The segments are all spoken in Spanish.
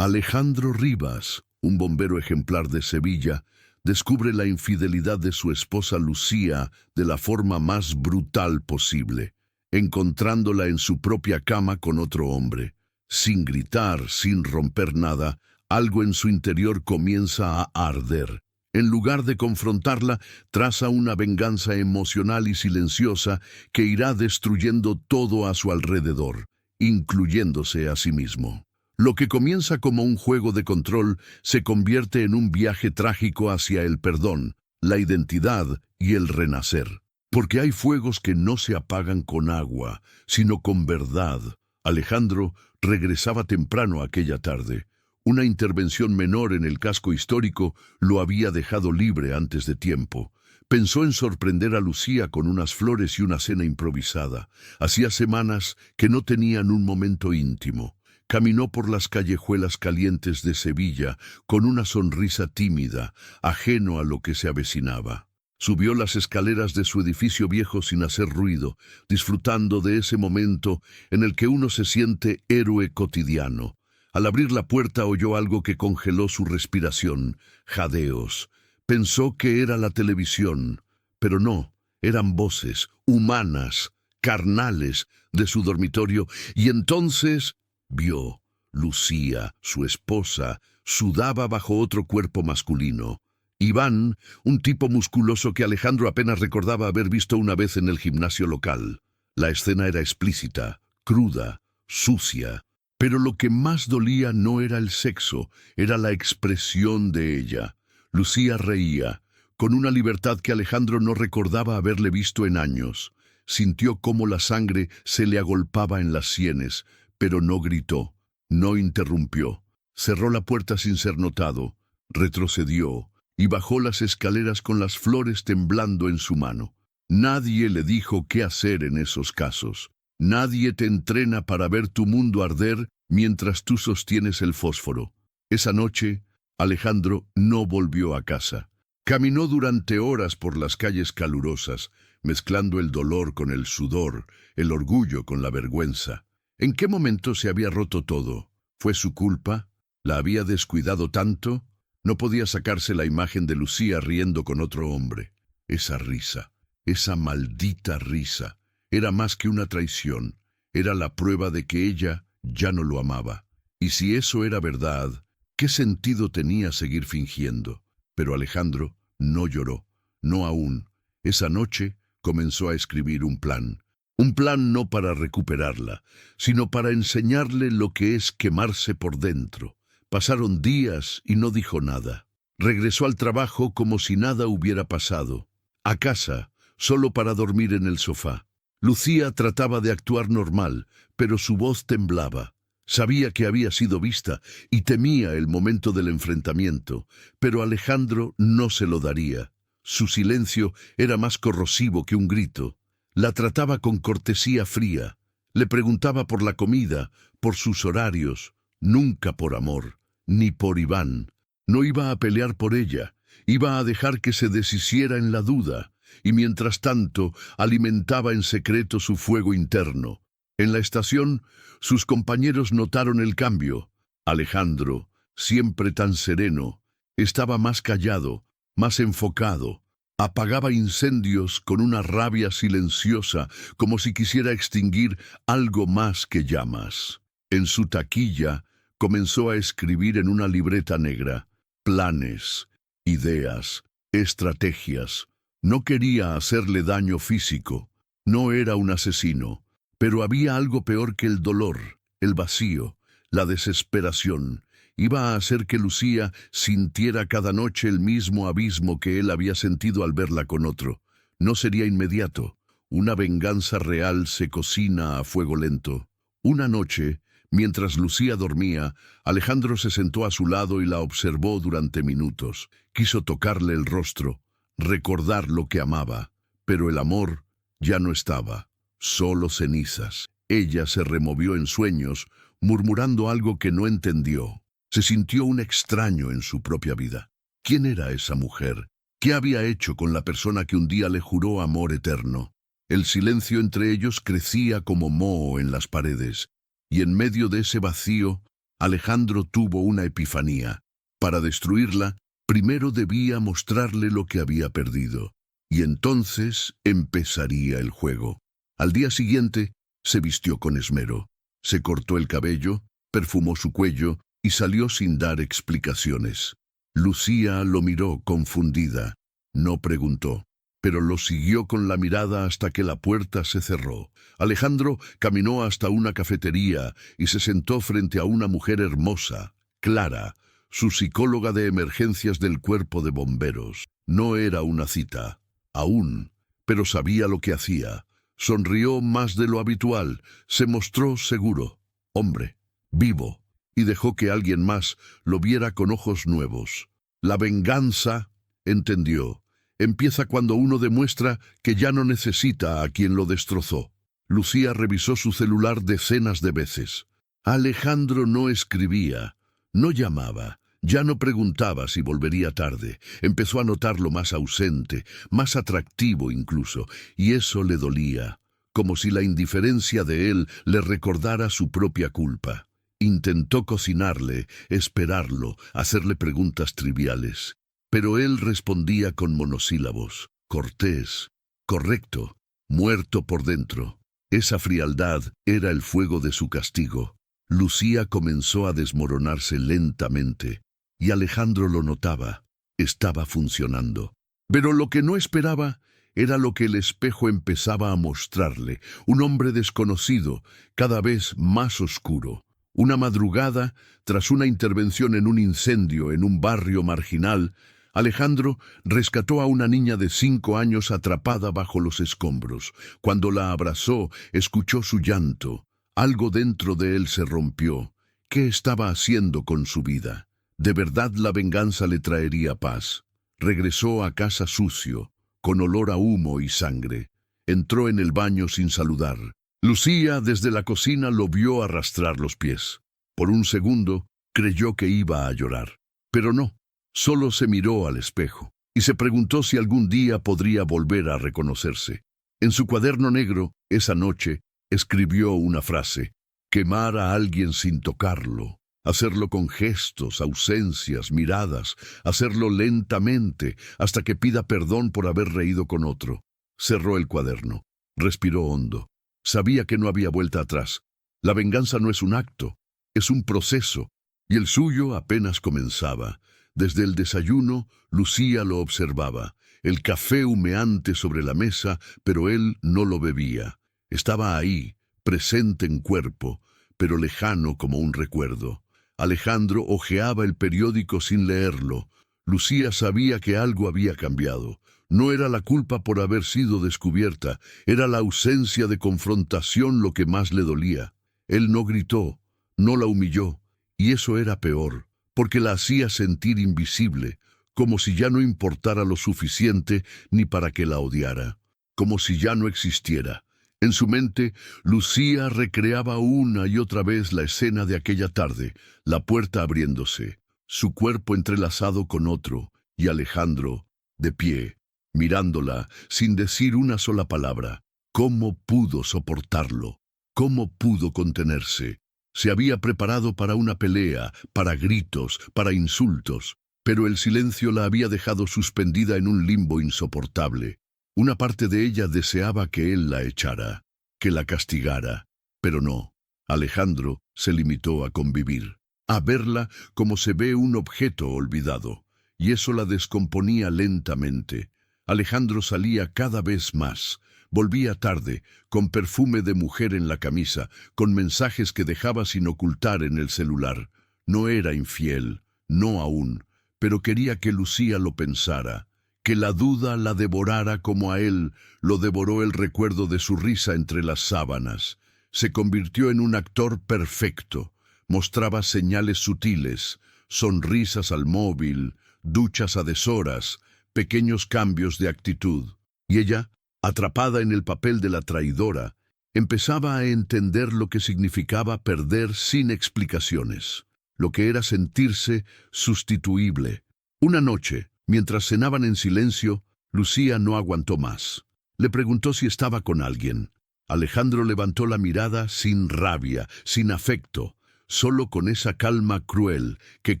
Alejandro Rivas, un bombero ejemplar de Sevilla, descubre la infidelidad de su esposa Lucía de la forma más brutal posible, encontrándola en su propia cama con otro hombre. Sin gritar, sin romper nada, algo en su interior comienza a arder. En lugar de confrontarla, traza una venganza emocional y silenciosa que irá destruyendo todo a su alrededor, incluyéndose a sí mismo. Lo que comienza como un juego de control se convierte en un viaje trágico hacia el perdón, la identidad y el renacer. Porque hay fuegos que no se apagan con agua, sino con verdad. Alejandro regresaba temprano aquella tarde. Una intervención menor en el casco histórico lo había dejado libre antes de tiempo. Pensó en sorprender a Lucía con unas flores y una cena improvisada. Hacía semanas que no tenían un momento íntimo. Caminó por las callejuelas calientes de Sevilla con una sonrisa tímida, ajeno a lo que se avecinaba. Subió las escaleras de su edificio viejo sin hacer ruido, disfrutando de ese momento en el que uno se siente héroe cotidiano. Al abrir la puerta oyó algo que congeló su respiración, jadeos. Pensó que era la televisión, pero no, eran voces humanas, carnales, de su dormitorio, y entonces vio. Lucía, su esposa, sudaba bajo otro cuerpo masculino. Iván, un tipo musculoso que Alejandro apenas recordaba haber visto una vez en el gimnasio local. La escena era explícita, cruda, sucia. Pero lo que más dolía no era el sexo, era la expresión de ella. Lucía reía, con una libertad que Alejandro no recordaba haberle visto en años. Sintió cómo la sangre se le agolpaba en las sienes, pero no gritó, no interrumpió. Cerró la puerta sin ser notado, retrocedió y bajó las escaleras con las flores temblando en su mano. Nadie le dijo qué hacer en esos casos. Nadie te entrena para ver tu mundo arder mientras tú sostienes el fósforo. Esa noche, Alejandro no volvió a casa. Caminó durante horas por las calles calurosas, mezclando el dolor con el sudor, el orgullo con la vergüenza. ¿En qué momento se había roto todo? ¿Fue su culpa? ¿La había descuidado tanto? No podía sacarse la imagen de Lucía riendo con otro hombre. Esa risa, esa maldita risa. Era más que una traición, era la prueba de que ella ya no lo amaba. Y si eso era verdad, ¿qué sentido tenía seguir fingiendo? Pero Alejandro no lloró, no aún. Esa noche comenzó a escribir un plan. Un plan no para recuperarla, sino para enseñarle lo que es quemarse por dentro. Pasaron días y no dijo nada. Regresó al trabajo como si nada hubiera pasado. A casa, solo para dormir en el sofá. Lucía trataba de actuar normal, pero su voz temblaba. Sabía que había sido vista y temía el momento del enfrentamiento, pero Alejandro no se lo daría. Su silencio era más corrosivo que un grito. La trataba con cortesía fría. Le preguntaba por la comida, por sus horarios, nunca por amor, ni por Iván. No iba a pelear por ella, iba a dejar que se deshiciera en la duda. Y mientras tanto alimentaba en secreto su fuego interno. En la estación, sus compañeros notaron el cambio. Alejandro, siempre tan sereno, estaba más callado, más enfocado. Apagaba incendios con una rabia silenciosa, como si quisiera extinguir algo más que llamas. En su taquilla, comenzó a escribir en una libreta negra planes, ideas, estrategias. No quería hacerle daño físico, no era un asesino, pero había algo peor que el dolor, el vacío, la desesperación. Iba a hacer que Lucía sintiera cada noche el mismo abismo que él había sentido al verla con otro. No sería inmediato, una venganza real se cocina a fuego lento. Una noche, mientras Lucía dormía, Alejandro se sentó a su lado y la observó durante minutos. Quiso tocarle el rostro, recordar lo que amaba, pero el amor ya no estaba, solo cenizas. Ella se removió en sueños, murmurando algo que no entendió. Se sintió un extraño en su propia vida. ¿Quién era esa mujer? ¿Qué había hecho con la persona que un día le juró amor eterno? El silencio entre ellos crecía como moho en las paredes, y en medio de ese vacío, Alejandro tuvo una epifanía. Para destruirla, primero debía mostrarle lo que había perdido, y entonces empezaría el juego. Al día siguiente, se vistió con esmero. Se cortó el cabello, perfumó su cuello y salió sin dar explicaciones. Lucía lo miró confundida. No preguntó, pero lo siguió con la mirada hasta que la puerta se cerró. Alejandro caminó hasta una cafetería y se sentó frente a una mujer hermosa, Clara, su psicóloga de emergencias del cuerpo de bomberos. No era una cita, aún, pero sabía lo que hacía. Sonrió más de lo habitual, se mostró seguro, hombre, vivo, y dejó que alguien más lo viera con ojos nuevos. La venganza, entendió, empieza cuando uno demuestra que ya no necesita a quien lo destrozó. Lucía revisó su celular decenas de veces. Alejandro no escribía, no llamaba, ya no preguntaba si volvería tarde. Empezó a notarlo más ausente, más atractivo incluso, y eso le dolía, como si la indiferencia de él le recordara su propia culpa. Intentó cocinarle, esperarlo, hacerle preguntas triviales, pero él respondía con monosílabos, cortés, correcto, muerto por dentro. Esa frialdad era el fuego de su castigo. Lucía comenzó a desmoronarse lentamente, y Alejandro lo notaba. Estaba funcionando. Pero lo que no esperaba era lo que el espejo empezaba a mostrarle, un hombre desconocido, cada vez más oscuro. Una madrugada, tras una intervención en un incendio en un barrio marginal, Alejandro rescató a una niña de 5 años atrapada bajo los escombros. Cuando la abrazó, escuchó su llanto. Algo dentro de él se rompió. ¿Qué estaba haciendo con su vida? ¿De verdad la venganza le traería paz? Regresó a casa sucio, con olor a humo y sangre. Entró en el baño sin saludar. Lucía, desde la cocina, lo vio arrastrar los pies. Por un segundo, creyó que iba a llorar. Pero no. Solo se miró al espejo y se preguntó si algún día podría volver a reconocerse. En su cuaderno negro, esa noche, escribió una frase: quemar a alguien sin tocarlo, hacerlo con gestos, ausencias, miradas, hacerlo lentamente hasta que pida perdón por haber reído con otro. Cerró el cuaderno, respiró hondo. Sabía que no había vuelta atrás. La venganza no es un acto, es un proceso, y el suyo apenas comenzaba. Desde el desayuno, Lucía lo observaba, el café humeante sobre la mesa, pero él no lo bebía. Estaba ahí, presente en cuerpo, pero lejano como un recuerdo. Alejandro hojeaba el periódico sin leerlo. Lucía sabía que algo había cambiado. No era la culpa por haber sido descubierta, era la ausencia de confrontación lo que más le dolía. Él no gritó, no la humilló, y eso era peor, porque la hacía sentir invisible, como si ya no importara lo suficiente ni para que la odiara, como si ya no existiera. En su mente, Lucía recreaba una y otra vez la escena de aquella tarde, la puerta abriéndose, su cuerpo entrelazado con otro, y Alejandro, de pie, mirándola, sin decir una sola palabra. ¿Cómo pudo soportarlo? ¿Cómo pudo contenerse? Se había preparado para una pelea, para gritos, para insultos, pero el silencio la había dejado suspendida en un limbo insoportable. Una parte de ella deseaba que él la echara, que la castigara, pero no. Alejandro se limitó a convivir, a verla como se ve un objeto olvidado, y eso la descomponía lentamente. Alejandro salía cada vez más. Volvía tarde, con perfume de mujer en la camisa, con mensajes que dejaba sin ocultar en el celular. No era infiel, no aún, pero quería que Lucía lo pensara, que la duda la devorara como a él lo devoró el recuerdo de su risa entre las sábanas. Se convirtió en un actor perfecto, mostraba señales sutiles, sonrisas al móvil, duchas a deshoras, pequeños cambios de actitud. Y ella, atrapada en el papel de la traidora, empezaba a entender lo que significaba perder sin explicaciones, lo que era sentirse sustituible. Una noche, mientras cenaban en silencio, Lucía no aguantó más. Le preguntó si estaba con alguien. Alejandro levantó la mirada sin rabia, sin afecto, solo con esa calma cruel que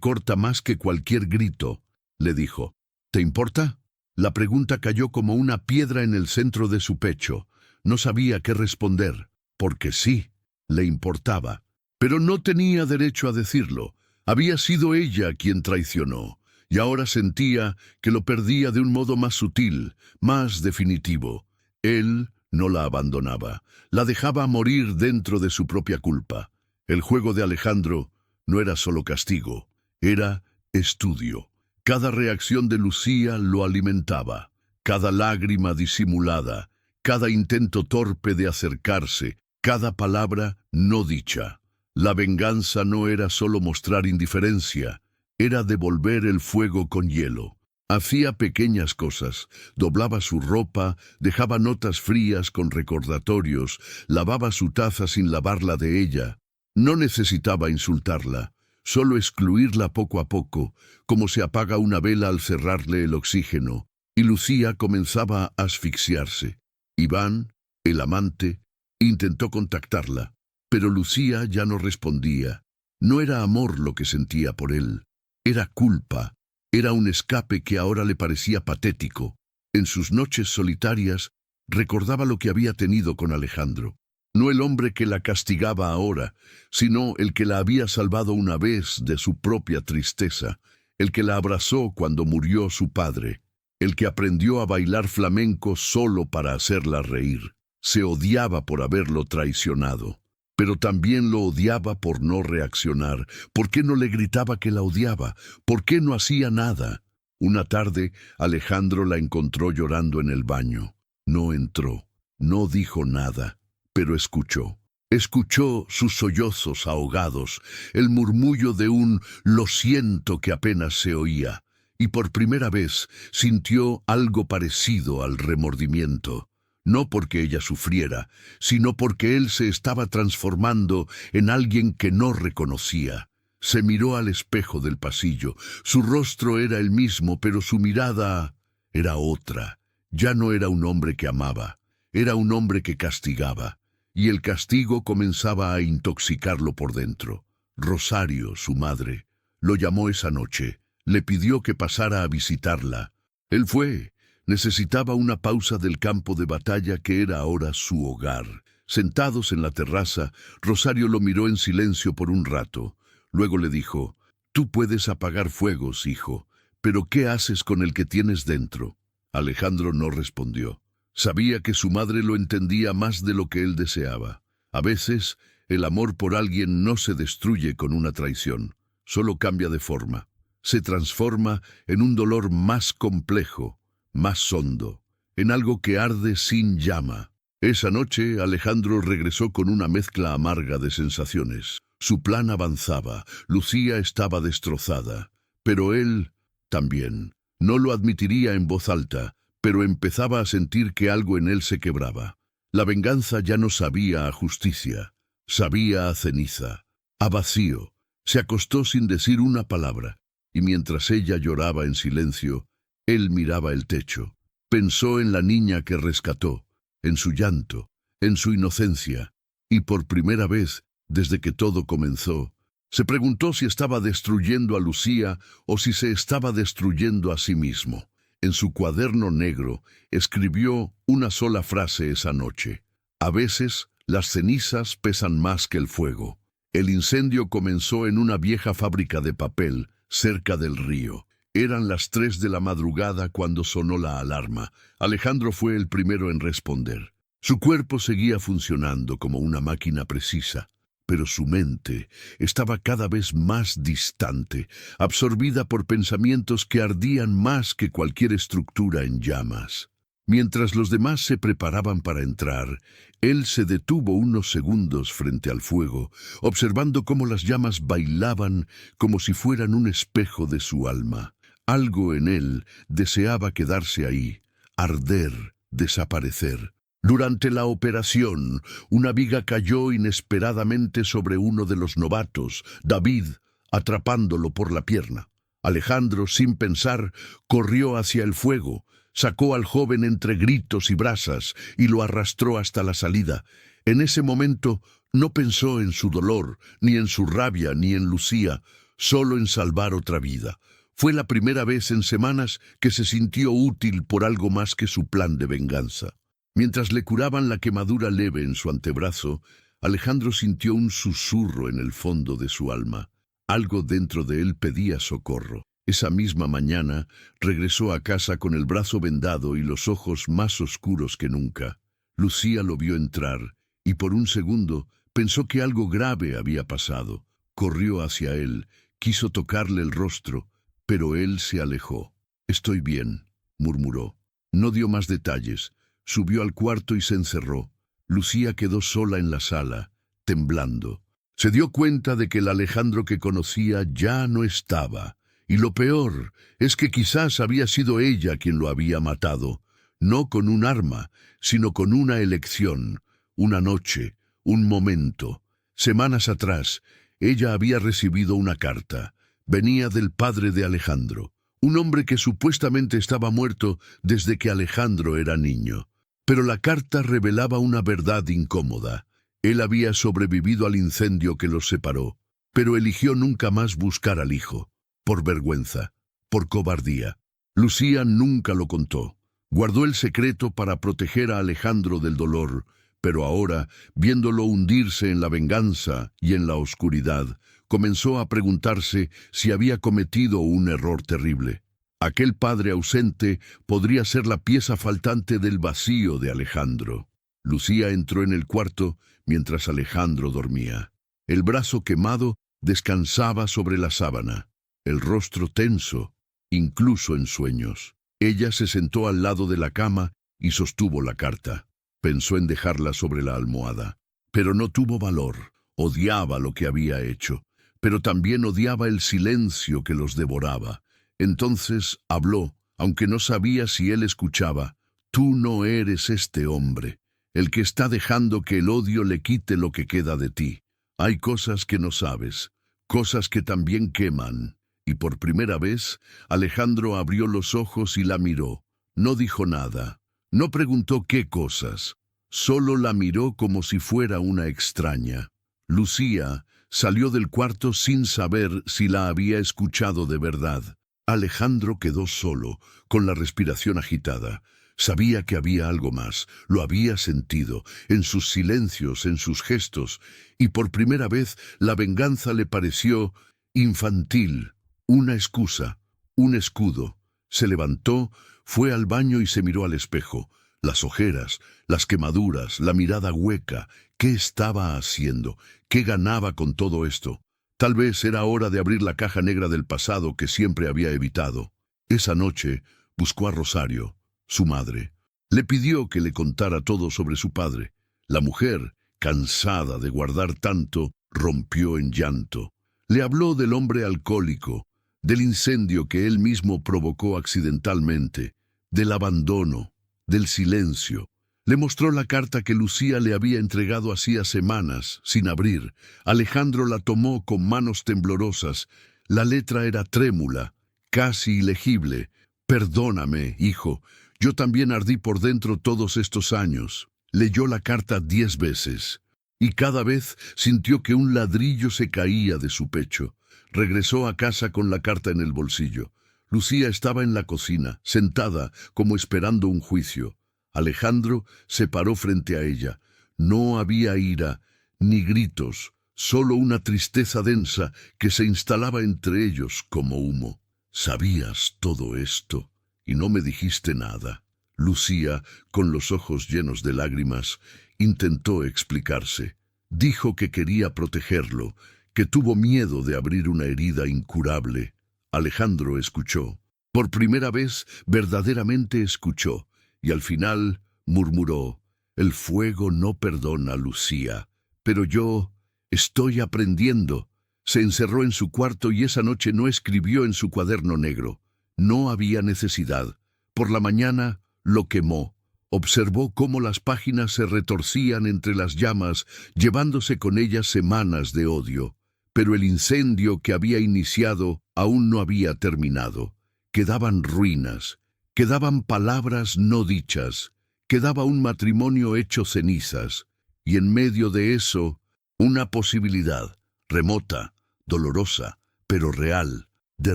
corta más que cualquier grito, le dijo: «¿Te importa?». La pregunta cayó como una piedra en el centro de su pecho. No sabía qué responder, porque sí, le importaba. Pero no tenía derecho a decirlo. Había sido ella quien traicionó, y ahora sentía que lo perdía de un modo más sutil, más definitivo. Él no la abandonaba, la dejaba morir dentro de su propia culpa. El juego de Alejandro no era solo castigo, era estudio. Cada reacción de Lucía lo alimentaba, cada lágrima disimulada, cada intento torpe de acercarse, cada palabra no dicha. La venganza no era solo mostrar indiferencia, era devolver el fuego con hielo. Hacía pequeñas cosas, doblaba su ropa, dejaba notas frías con recordatorios, lavaba su taza sin lavarla de ella. No necesitaba insultarla, solo excluirla poco a poco, como se apaga una vela al cerrarle el oxígeno, y Lucía comenzaba a asfixiarse. Iván, el amante, intentó contactarla, pero Lucía ya no respondía. No era amor lo que sentía por él, era culpa. Era un escape que ahora le parecía patético. En sus noches solitarias recordaba lo que había tenido con Alejandro. No el hombre que la castigaba ahora, sino el que la había salvado una vez de su propia tristeza, el que la abrazó cuando murió su padre, el que aprendió a bailar flamenco solo para hacerla reír. Se odiaba por haberlo traicionado, pero también lo odiaba por no reaccionar. ¿Por qué no le gritaba que la odiaba? ¿Por qué no hacía nada? Una tarde, Alejandro la encontró llorando en el baño. No entró, no dijo nada, pero escuchó. Escuchó sus sollozos ahogados, el murmullo de un «lo siento» que apenas se oía, y por primera vez sintió algo parecido al remordimiento. No porque ella sufriera, sino porque él se estaba transformando en alguien que no reconocía. Se miró al espejo del pasillo. Su rostro era el mismo, pero su mirada era otra. Ya no era un hombre que amaba, era un hombre que castigaba. Y el castigo comenzaba a intoxicarlo por dentro. Rosario, su madre, lo llamó esa noche. Le pidió que pasara a visitarla. Él fue. Necesitaba una pausa del campo de batalla que era ahora su hogar. Sentados en la terraza, Rosario lo miró en silencio por un rato. Luego le dijo: «Tú puedes apagar fuegos, hijo, pero ¿qué haces con el que tienes dentro?». Alejandro no respondió. Sabía que su madre lo entendía más de lo que él deseaba. A veces, el amor por alguien no se destruye con una traición, solo cambia de forma. Se transforma en un dolor más complejo, más hondo, en algo que arde sin llama. Esa noche, Alejandro regresó con una mezcla amarga de sensaciones. Su plan avanzaba, Lucía estaba destrozada, pero él también. No lo admitiría en voz alta, pero empezaba a sentir que algo en él se quebraba. La venganza ya no sabía a justicia, sabía a ceniza, a vacío. Se acostó sin decir una palabra, y mientras ella lloraba en silencio, él miraba el techo. Pensó en la niña que rescató, en su llanto, en su inocencia, y por primera vez, desde que todo comenzó, se preguntó si estaba destruyendo a Lucía o si se estaba destruyendo a sí mismo. En su cuaderno negro escribió una sola frase esa noche: «A veces las cenizas pesan más que el fuego». El incendio comenzó en una vieja fábrica de papel cerca del río. Eran las 3 de la madrugada cuando sonó la alarma. Alejandro fue el primero en responder. Su cuerpo seguía funcionando como una máquina precisa, pero su mente estaba cada vez más distante, absorbida por pensamientos que ardían más que cualquier estructura en llamas. Mientras los demás se preparaban para entrar, él se detuvo unos segundos frente al fuego, observando cómo las llamas bailaban como si fueran un espejo de su alma. Algo en él deseaba quedarse ahí, arder, desaparecer. Durante la operación, una viga cayó inesperadamente sobre uno de los novatos, David, atrapándolo por la pierna. Alejandro, sin pensar, corrió hacia el fuego, sacó al joven entre gritos y brasas y lo arrastró hasta la salida. En ese momento, No pensó en su dolor, ni en su rabia, ni en Lucía, solo en salvar otra vida. Fue la primera vez en semanas que se sintió útil por algo más que su plan de venganza. Mientras le curaban la quemadura leve en su antebrazo, Alejandro sintió un susurro en el fondo de su alma. Algo dentro de él pedía socorro. Esa misma mañana regresó a casa con el brazo vendado y los ojos más oscuros que nunca. Lucía lo vio entrar y por un segundo pensó que algo grave había pasado. Corrió hacia él, quiso tocarle el rostro, pero él se alejó. «Estoy bien», murmuró. No dio más detalles. Subió al cuarto y se encerró. Lucía quedó sola en la sala, temblando. Se dio cuenta de que el Alejandro que conocía ya no estaba. Y lo peor es que quizás había sido ella quien lo había matado. No con un arma, sino con una elección, una noche, un momento. Semanas atrás, ella había recibido una carta. Venía del padre de Alejandro, un hombre que supuestamente estaba muerto desde que Alejandro era niño. Pero la carta revelaba una verdad incómoda. Él había sobrevivido al incendio que los separó, pero eligió nunca más buscar al hijo, por vergüenza, por cobardía. Lucía nunca lo contó. Guardó el secreto para proteger a Alejandro del dolor, pero ahora, viéndolo hundirse en la venganza y en la oscuridad, comenzó a preguntarse si había cometido un error terrible. Aquel padre ausente podría ser la pieza faltante del vacío de Alejandro. Lucía entró en el cuarto mientras Alejandro dormía. El brazo quemado descansaba sobre la sábana, el rostro tenso, incluso en sueños. Ella se sentó al lado de la cama y sostuvo la carta. Pensó en dejarla sobre la almohada, pero no tuvo valor. Odiaba lo que había hecho, pero también odiaba el silencio que los devoraba. Entonces habló, aunque no sabía si él escuchaba. «Tú no eres este hombre, el que está dejando que el odio le quite lo que queda de ti. Hay cosas que no sabes, cosas que también queman». Y por primera vez, Alejandro abrió los ojos y la miró. No dijo nada, no preguntó qué cosas, solo la miró como si fuera una extraña. Lucía salió del cuarto sin saber si la había escuchado de verdad. Alejandro quedó solo, con la respiración agitada. Sabía que había algo más, lo había sentido, en sus silencios, en sus gestos, y por primera vez la venganza le pareció infantil, una excusa, un escudo. Se levantó, fue al baño y se miró al espejo. Las ojeras, las quemaduras, la mirada hueca. ¿Qué estaba haciendo? ¿Qué ganaba con todo esto? Tal vez era hora de abrir la caja negra del pasado que siempre había evitado. Esa noche buscó a Rosario, su madre. Le pidió que le contara todo sobre su padre. La mujer, cansada de guardar tanto, rompió en llanto. Le habló del hombre alcohólico, del incendio que él mismo provocó accidentalmente, del abandono, del silencio. Le mostró la carta que Lucía le había entregado hacía semanas, sin abrir. Alejandro la tomó con manos temblorosas. La letra era trémula, casi ilegible. «Perdóname, hijo, yo también ardí por dentro todos estos años». Leyó la carta 10 veces, y cada vez sintió que un ladrillo se caía de su pecho. Regresó a casa con la carta en el bolsillo. Lucía estaba en la cocina, sentada, como esperando un juicio. Alejandro se paró frente a ella. No había ira, ni gritos, solo una tristeza densa que se instalaba entre ellos como humo. «Sabías todo esto y no me dijiste nada». Lucía, con los ojos llenos de lágrimas, intentó explicarse. Dijo que quería protegerlo, que tuvo miedo de abrir una herida incurable. Alejandro escuchó. Por primera vez, verdaderamente escuchó, y al final murmuró: «El fuego no perdona, Lucía, pero yo estoy aprendiendo». Se encerró en su cuarto y esa noche no escribió en su cuaderno negro. No había necesidad. Por la mañana lo quemó. Observó cómo las páginas se retorcían entre las llamas, llevándose con ellas semanas de odio. Pero el incendio que había iniciado aún no había terminado. Quedaban ruinas, quedaban palabras no dichas, quedaba un matrimonio hecho cenizas. Y en medio de eso, Una posibilidad, remota, dolorosa, pero real, de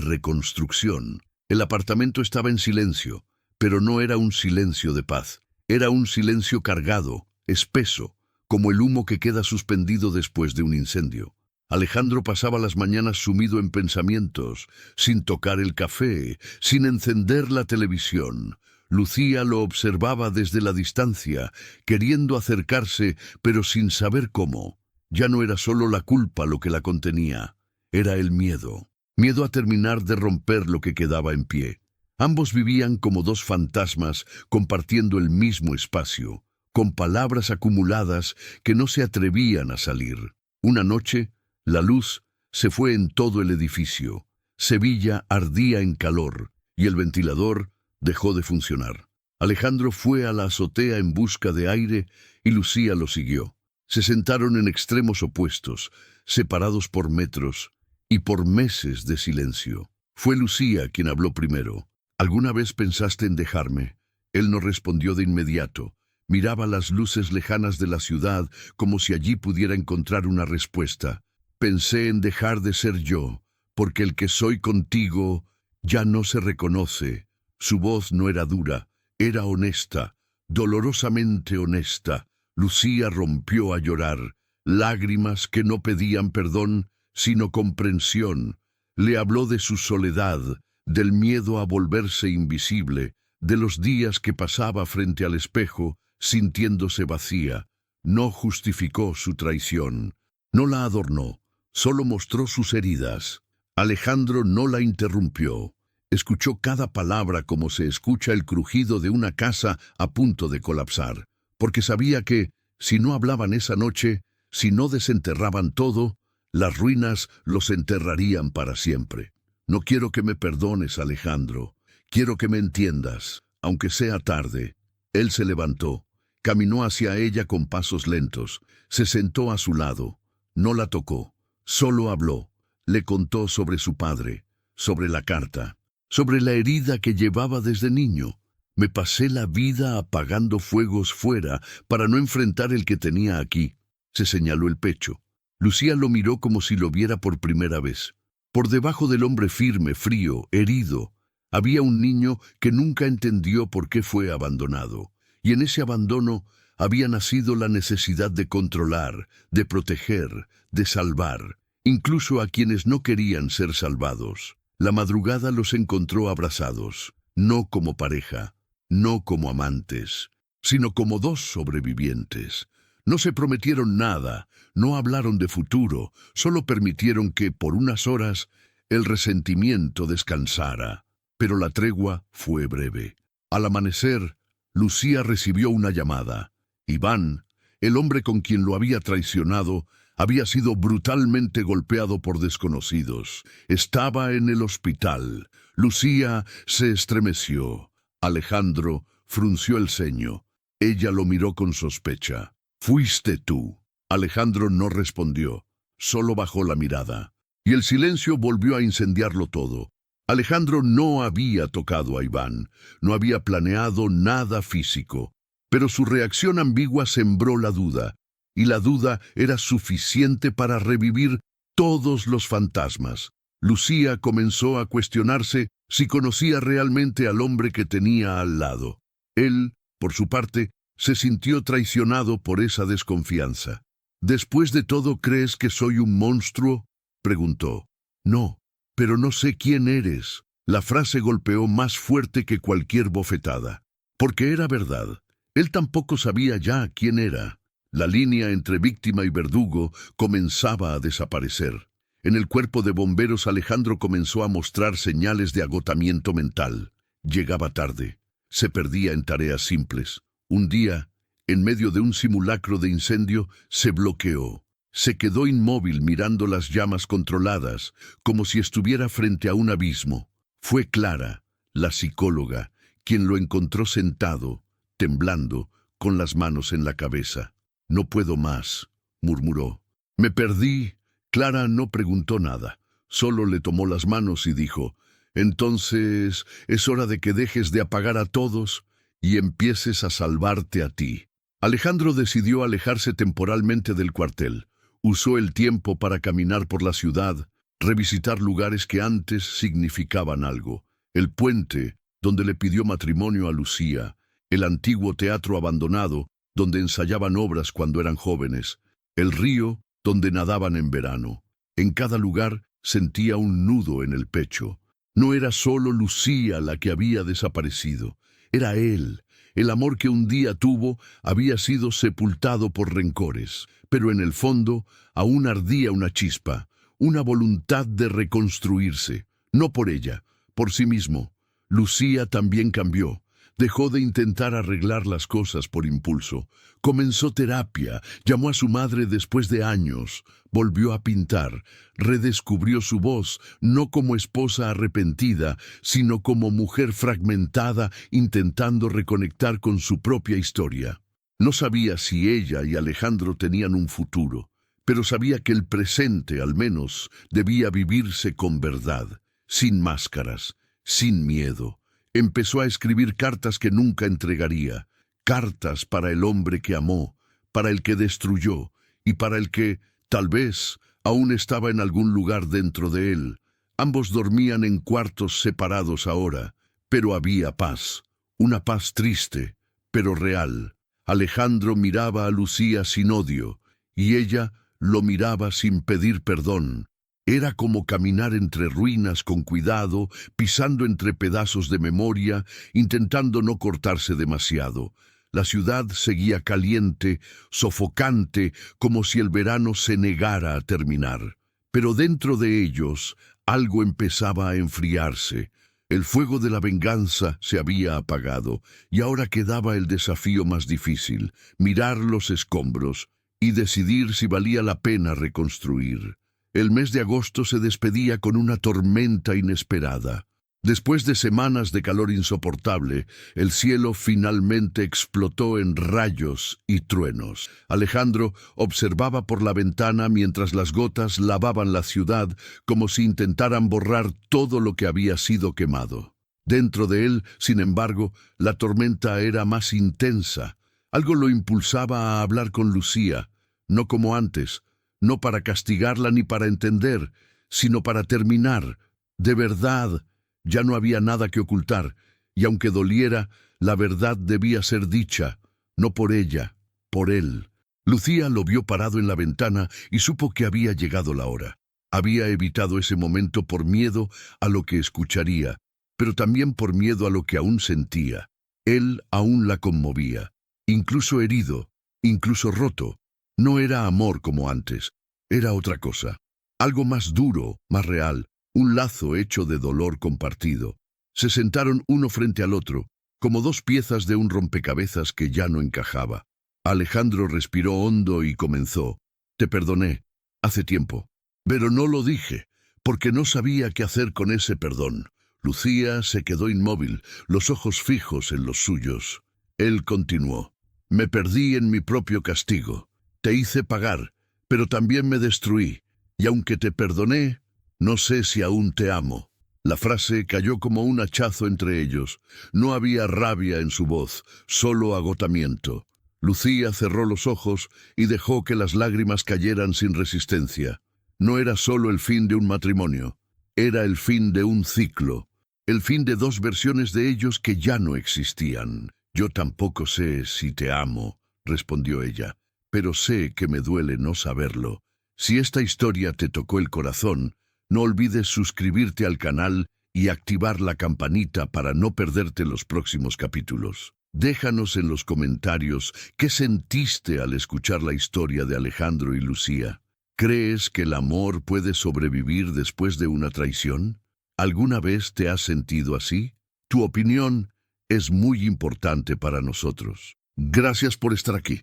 reconstrucción. El apartamento estaba en silencio, pero no era un silencio de paz. Era un silencio cargado, espeso, como el humo que queda suspendido después de un incendio. Alejandro pasaba las mañanas sumido en pensamientos, sin tocar el café, sin encender la televisión. Lucía lo observaba desde la distancia, queriendo acercarse, pero sin saber cómo. Ya no era solo la culpa lo que la contenía, era el miedo. Miedo a terminar de romper lo que quedaba en pie. Ambos vivían como dos fantasmas compartiendo el mismo espacio, con palabras acumuladas que no se atrevían a salir. Una noche, la luz se fue en todo el edificio. Sevilla ardía en calor y el ventilador dejó de funcionar. Alejandro fue a la azotea en busca de aire y Lucía lo siguió. Se sentaron en extremos opuestos, separados por metros y por meses de silencio. Fue Lucía quien habló primero. ¿Alguna vez pensaste en dejarme? Él no respondió de inmediato. Miraba las luces lejanas de la ciudad como si allí pudiera encontrar una respuesta. Pensé en dejar de ser yo, porque el que soy contigo ya no se reconoce. Su voz no era dura, era honesta, dolorosamente honesta. Lucía rompió a llorar, lágrimas que no pedían perdón, sino comprensión. Le habló de su soledad, del miedo a volverse invisible, de los días que pasaba frente al espejo, sintiéndose vacía. No justificó su traición, no la adornó, solo mostró sus heridas. Alejandro no la interrumpió. Escuchó cada palabra como se escucha el crujido de una casa a punto de colapsar, porque sabía que, si no hablaban esa noche, si no desenterraban todo, las ruinas los enterrarían para siempre. No quiero que me perdones, Alejandro. Quiero que me entiendas, aunque sea tarde. Él se levantó, caminó hacia ella con pasos lentos, se sentó a su lado. No la tocó, solo habló. Le contó sobre su padre, sobre la carta, sobre la herida que llevaba desde niño. Me pasé la vida apagando fuegos fuera para no enfrentar el que tenía aquí. Se señaló el pecho. Lucía lo miró como si lo viera por primera vez. Por debajo del hombre firme, frío, herido, había un niño que nunca entendió por qué fue abandonado. Y en ese abandono había nacido la necesidad de controlar, de proteger, de salvar, incluso a quienes no querían ser salvados. La madrugada los encontró abrazados, no como pareja, no como amantes, sino como dos sobrevivientes. No se prometieron nada, no hablaron de futuro, solo permitieron que, por unas horas, el resentimiento descansara. Pero la tregua fue breve. Al amanecer, Lucía recibió una llamada. Iván, el hombre con quien lo había traicionado, había sido brutalmente golpeado por desconocidos. Estaba en el hospital. Lucía se estremeció. Alejandro frunció el ceño. Ella lo miró con sospecha. «¿Fuiste tú?» Alejandro no respondió, solo bajó la mirada. Y el silencio volvió a incendiarlo todo. Alejandro no había tocado a Iván, no había planeado nada físico. Pero su reacción ambigua sembró la duda, y la duda era suficiente para revivir todos los fantasmas. Lucía comenzó a cuestionarse si conocía realmente al hombre que tenía al lado. Él, por su parte, se sintió traicionado por esa desconfianza. «¿Después de todo crees que soy un monstruo?», preguntó. «No, pero no sé quién eres». La frase golpeó más fuerte que cualquier bofetada. Porque era verdad. Él tampoco sabía ya quién era. La línea entre víctima y verdugo comenzaba a desaparecer. En el cuerpo de bomberos Alejandro comenzó a mostrar señales de agotamiento mental. Llegaba tarde. Se perdía en tareas simples. Un día, en medio de un simulacro de incendio, se bloqueó. Se quedó inmóvil mirando las llamas controladas, como si estuviera frente a un abismo. Fue Clara, la psicóloga, quien lo encontró sentado, temblando, con las manos en la cabeza. «No puedo más», murmuró. «Me perdí». Clara no preguntó nada, solo le tomó las manos y dijo: «Entonces, es hora de que dejes de apagar a todos y empieces a salvarte a ti». Alejandro decidió alejarse temporalmente del cuartel. Usó el tiempo para caminar por la ciudad, revisitar lugares que antes significaban algo. El puente, donde le pidió matrimonio a Lucía, el antiguo teatro abandonado, donde ensayaban obras cuando eran jóvenes, el río, donde nadaban en verano. En cada lugar sentía un nudo en el pecho. No era solo Lucía la que había desaparecido, era él. El amor que un día tuvo había sido sepultado por rencores, pero en el fondo aún ardía una chispa, una voluntad de reconstruirse, no por ella, por sí mismo. Lucía también cambió. Dejó de intentar arreglar las cosas por impulso. Comenzó terapia, llamó a su madre después de años, volvió a pintar, redescubrió su voz, no como esposa arrepentida, sino como mujer fragmentada intentando reconectar con su propia historia. No sabía si ella y Alejandro tenían un futuro, pero sabía que el presente, al menos, debía vivirse con verdad, sin máscaras, sin miedo. Empezó a escribir cartas que nunca entregaría, cartas para el hombre que amó, para el que destruyó y para el que, tal vez, aún estaba en algún lugar dentro de él. Ambos dormían en cuartos separados ahora, pero había paz, una paz triste, pero real. Alejandro miraba a Lucía sin odio, y ella lo miraba sin pedir perdón. Era como caminar entre ruinas con cuidado, pisando entre pedazos de memoria, intentando no cortarse demasiado. La ciudad seguía caliente, sofocante, como si el verano se negara a terminar. Pero dentro de ellos, algo empezaba a enfriarse. El fuego de la venganza se había apagado, y ahora quedaba el desafío más difícil, mirar los escombros y decidir si valía la pena reconstruir. El mes de agosto se despedía con una tormenta inesperada. Después de semanas de calor insoportable, el cielo finalmente explotó en rayos y truenos. Alejandro observaba por la ventana mientras las gotas lavaban la ciudad como si intentaran borrar todo lo que había sido quemado. Dentro de él, sin embargo, la tormenta era más intensa. Algo lo impulsaba a hablar con Lucía, no como antes, no para castigarla ni para entender, sino para terminar. De verdad, ya no había nada que ocultar, y aunque doliera, la verdad debía ser dicha, no por ella, por él. Lucía lo vio parado en la ventana y supo que había llegado la hora. Había evitado ese momento por miedo a lo que escucharía, pero también por miedo a lo que aún sentía. Él aún la conmovía, incluso herido, incluso roto. No era amor como antes, era otra cosa, algo más duro, más real, un lazo hecho de dolor compartido. Se sentaron uno frente al otro, como dos piezas de un rompecabezas que ya no encajaba. Alejandro respiró hondo y comenzó. Te perdoné, hace tiempo, pero no lo dije, porque no sabía qué hacer con ese perdón. Lucía se quedó inmóvil, los ojos fijos en los suyos. Él continuó. Me perdí en mi propio castigo. Te hice pagar, pero también me destruí, y aunque te perdoné, no sé si aún te amo. La frase cayó como un hachazo entre ellos. No había rabia en su voz, solo agotamiento. Lucía cerró los ojos y dejó que las lágrimas cayeran sin resistencia. No era solo el fin de un matrimonio, era el fin de un ciclo, el fin de dos versiones de ellos que ya no existían. Yo tampoco sé si te amo, respondió ella, pero sé que me duele no saberlo. Si esta historia te tocó el corazón, no olvides suscribirte al canal y activar la campanita para no perderte los próximos capítulos. Déjanos en los comentarios qué sentiste al escuchar la historia de Alejandro y Lucía. ¿Crees que el amor puede sobrevivir después de una traición? ¿Alguna vez te has sentido así? Tu opinión es muy importante para nosotros. Gracias por estar aquí.